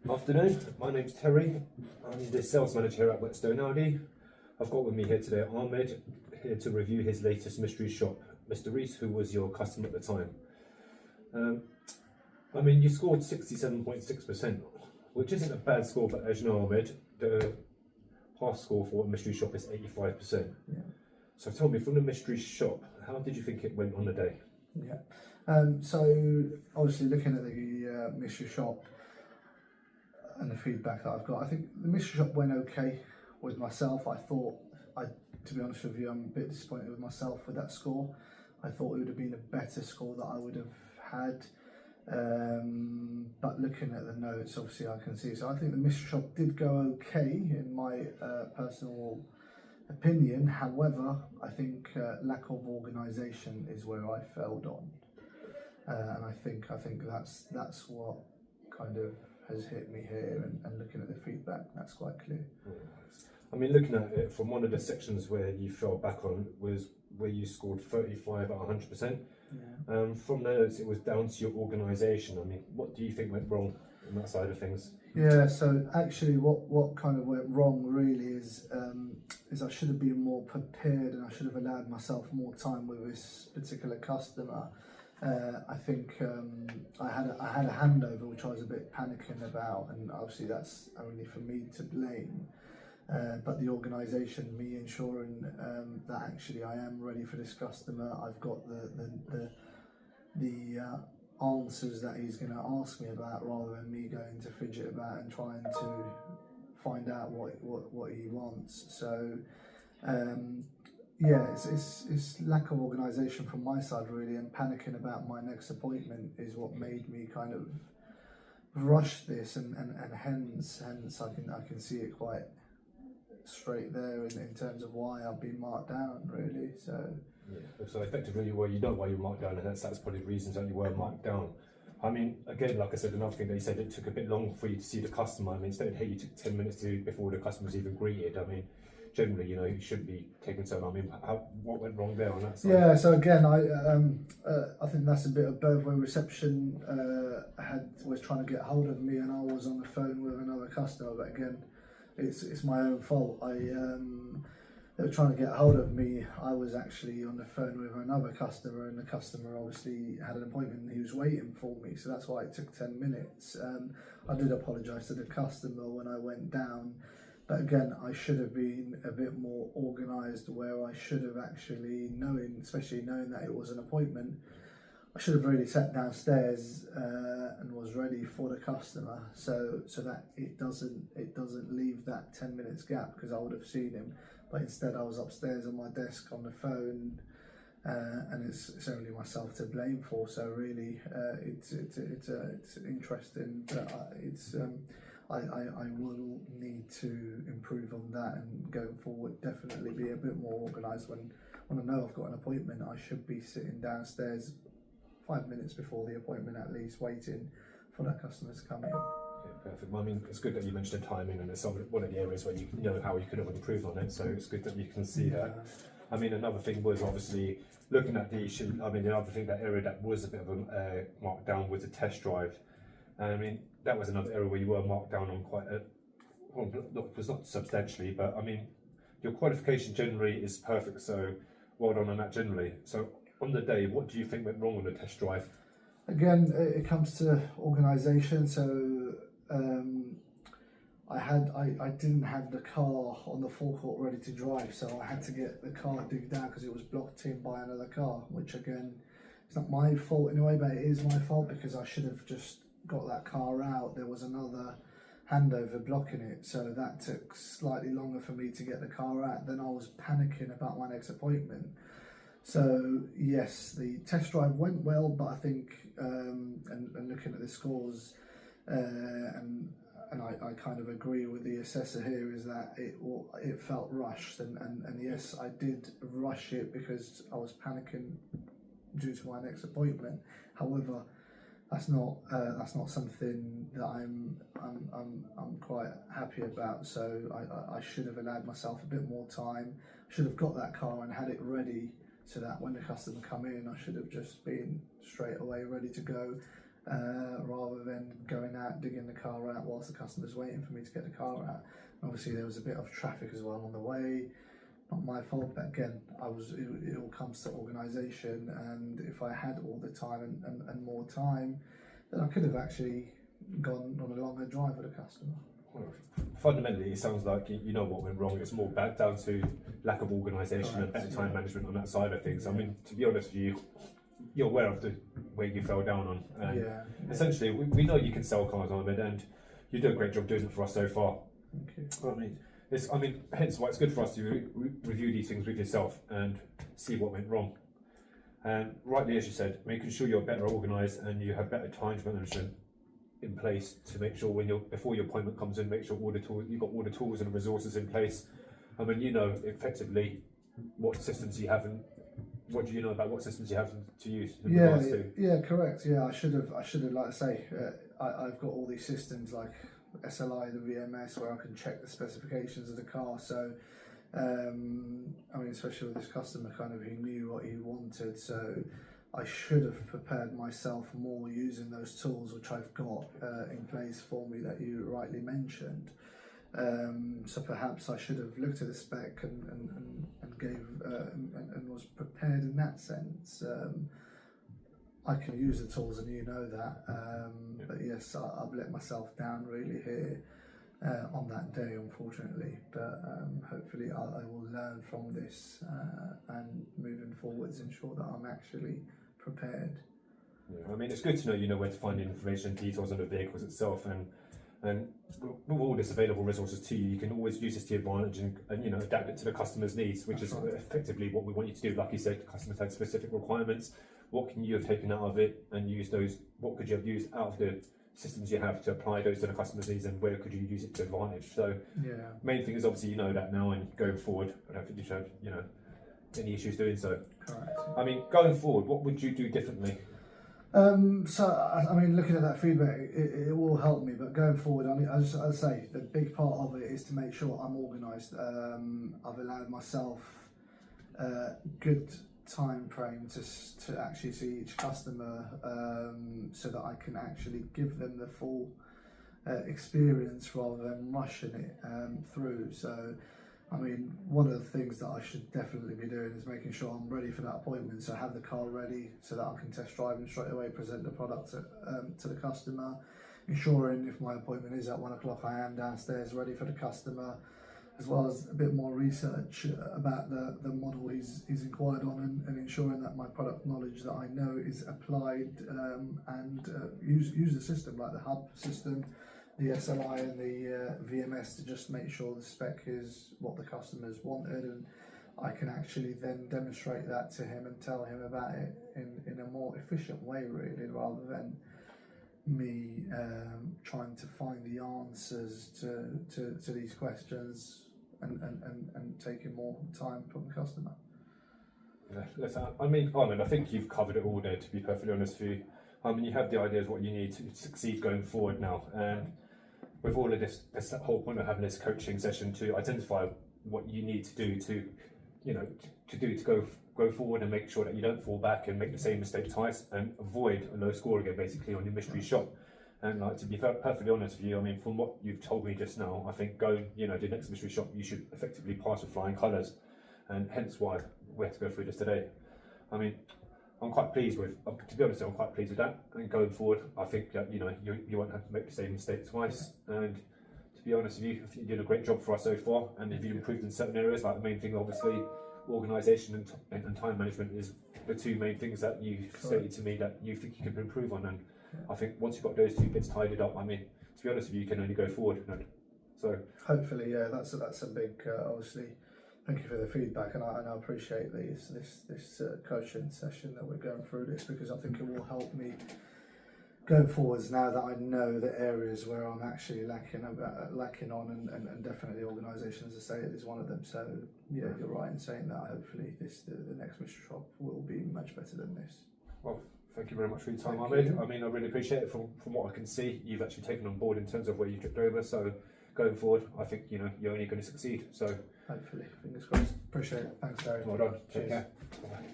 Afternoon, my name's Terry. I'm the sales manager here at Whetstone Audi. I've got with me here today Ahmed, here to review his latest mystery shop. Mr. Reese, who was your customer at the time. You scored 67.6%, which isn't a bad score, but as you know, Ahmed, the pass score for a mystery shop is 85%. Yeah. So tell me, from the mystery shop, how did you think it went on the day? Yeah. So obviously looking at the mystery shop and the feedback that I've got, I think the mystery shop went okay with myself. To be honest with you, I'm a bit disappointed with myself with that score. I thought it would have been a better score that I would have had. But looking at the notes, obviously I can see. So I think the mystery shop did go okay in my personal opinion. However, I think lack of organisation is where I failed on, and I think that's what kind of has hit me here. And looking at the feedback, that's quite clear. I mean, looking at it from one of the sections where you fell back on was where you scored 35 out of 100%. Yeah. From those, it was down to your organisation. I mean, what do you think went wrong on that side of things? Yeah, so actually what kind of went wrong really is I should have been more prepared, and I should have allowed myself more time with this particular customer. I think I had a handover which I was a bit panicking about, and obviously that's only for me to blame. But the organisation, me ensuring that actually I am ready for this customer, I've got the answers that he's going to ask me about, rather than me going to fidget about and trying to find out what he wants. So yeah, it's lack of organisation from my side really, and panicking about my next appointment is what made me kind of rush this, and hence I can see it quite straight there in terms of why I've been marked down really. So yeah, so effectively, you know why you were marked down, and that's probably the reasons that you were marked down. I mean, again, like I said, another thing that you said, it took a bit long for you to see the customer. I mean, instead of, hey, you took 10 minutes before the customer's even greeted. I mean, generally, you shouldn't be taking so long. I mean, what went wrong there on that side? yeah, so again, I think that's a bit of both, where reception was trying to get hold of me, and I was on the phone with another customer. But again, it's my own fault. They were trying to get hold of me. I was actually on the phone with another customer, and the customer obviously had an appointment and he was waiting for me, so that's why it took 10 minutes. I did apologise to the customer when I went down, but again, I should have been a bit more organised, where I should have actually, especially knowing that it was an appointment, I should have really sat downstairs and was ready for the customer, so that it doesn't leave that 10 minutes gap, because I would have seen him. But instead, I was upstairs on my desk on the phone, and it's only myself to blame for. So really, it's interesting, but I will need to improve on that, and going forward, definitely be a bit more organised. When I know I've got an appointment, I should be sitting downstairs 5 minutes before the appointment at least, waiting for that customer to come in. Yeah, perfect. Well, I mean, it's good that you mentioned the timing, and it's one of the areas where you know how you could have improved on it. So it's good that you can see that. I mean, another thing was obviously looking at the issue. I mean, another thing, that area that was a bit of a markdown was the test drive. I mean, that was another area where you were marked down on quite a, well, it was not substantially, but I mean, your qualification generally is perfect. So well done on that generally. So on the day, what do you think went wrong on the test drive? Again, it comes to organisation. So I didn't have the car on the forecourt ready to drive, so I had to get the car digged out because it was blocked in by another car, which again, it's not my fault in a way, but it is my fault because I should have just got that car out. There was another handover blocking it, so that took slightly longer for me to get the car out. Then I was panicking about my next appointment. So yes, the test drive went well, but I think and looking at the scores, and I kind of agree with the assessor here, is that it felt rushed, and yes, I did rush it because I was panicking due to my next appointment. However, that's not something that I'm quite happy about. So I should have allowed myself a bit more time. Should have got that car and had it ready, so that when the customer come in, I should have just been straight away ready to go. rather than going out digging the car out whilst the customer's waiting for me to get the car out. Obviously there was a bit of traffic as well on the way, not my fault, but again, it all comes to organisation, and if I had all the time and more time, then I could have actually gone on a longer drive with a customer. Well, fundamentally, it sounds like you know what went wrong. It's more back down to lack of organisation and better time management on that side of things. I mean, to be honest with you, you're aware of the way you fell down on. And essentially, we know you can sell cars, Ahmed, and you do a great job doing it for us so far. Thank you. I mean, hence why it's good for us to review these things with yourself and see what went wrong. And rightly, as you said, making sure you're better organised and you have better time management in place to make sure before your appointment comes in, make sure you've got all the tools and the resources in place. I mean, you know effectively what systems you have and what do you know about what systems you have to use in regards to? Yeah, correct. Yeah, I should have, like I say, I've got all these systems like SLI, the VMS, where I can check the specifications of the car. So, I mean, especially with this customer, kind of, he knew what he wanted. So, I should have prepared myself more using those tools which I've got in place for me that you rightly mentioned. So perhaps I should have looked at the spec and gave and was prepared in that sense. I can use the tools, and you know that. But yes, I've let myself down really here on that day, unfortunately. But hopefully, I will learn from this and moving forwards, ensure that I'm actually prepared. Yeah, I mean, it's good to know you know where to find the information and details on the vehicles itself, and with all this available resources to you, you can always use this to your advantage and you know adapt it to the customer's needs, which is effectively what we want you to do. Like you said, customers had specific requirements. What can you have taken out of it and use those? What could you have used out of the systems you have to apply those to the customer's needs, and where could you use it to advantage? So, main thing is obviously you know that now, and going forward, I don't think you should have any issues doing so. Correct. I mean, going forward, what would you do differently? So I mean, looking at that feedback, it will help me. But going forward, I mean, as I say, the big part of it is to make sure I'm organised. I've allowed myself good time frame to actually see each customer, so that I can actually give them the full experience rather than rushing it through. So, I mean, one of the things that I should definitely be doing is making sure I'm ready for that appointment. So have the car ready so that I can test drive and straight away present the product to the customer. Ensuring if my appointment is at 1 o'clock, I am downstairs ready for the customer, as well as a bit more research about the model he's inquired on, and ensuring that my product knowledge that I know is applied, and use the system like the hub system, the SLI and the VMS to just make sure the spec is what the customers wanted, and I can actually then demonstrate that to him and tell him about it in a more efficient way, really, rather than me trying to find the answers to these questions and taking more time from the customer. Yeah, listen, I mean, I think you've covered it all there, to be perfectly honest with you. I mean, you have the ideas what you need to succeed going forward now, and with all of this whole point of having this coaching session to identify what you need to do to go forward and make sure that you don't fall back and make the same mistake twice and avoid a low score again, basically, on your mystery shop. And like, to be perfectly honest with you, I mean, from what you've told me just now, I think going, the next mystery shop, you should effectively pass with flying colours, and hence why we had to go through this today. I mean, I'm quite pleased with, to be honest, I'm quite pleased with that. And going forward, I think that, you won't have to make the same mistake twice. And to be honest with you, I think you're doing a great job for us so far. And if you've improved in certain areas, like the main thing, obviously, organisation and time management is the two main things that you stated to me that you think you can improve on. And I think once you've got those two bits tidied up, I mean, to be honest with you, you can only go forward. So hopefully, yeah, that's a big, obviously. Thank you for the feedback, and I appreciate this coaching session that we're going through this, because I think it will help me going forwards now that I know the areas where I'm actually lacking on, and definitely organisation, as I say, is one of them. So yeah, you're right in saying that. Hopefully, the next mystery shop will be much better than this. Well, thank you very much for your time, Ahmed. I mean, I really appreciate it. From what I can see, you've actually taken on board in terms of where you tripped over. So going forward, I think you're only going to succeed. So hopefully, fingers crossed. Appreciate it. Thanks, Gary. Well done. Take care. Bye.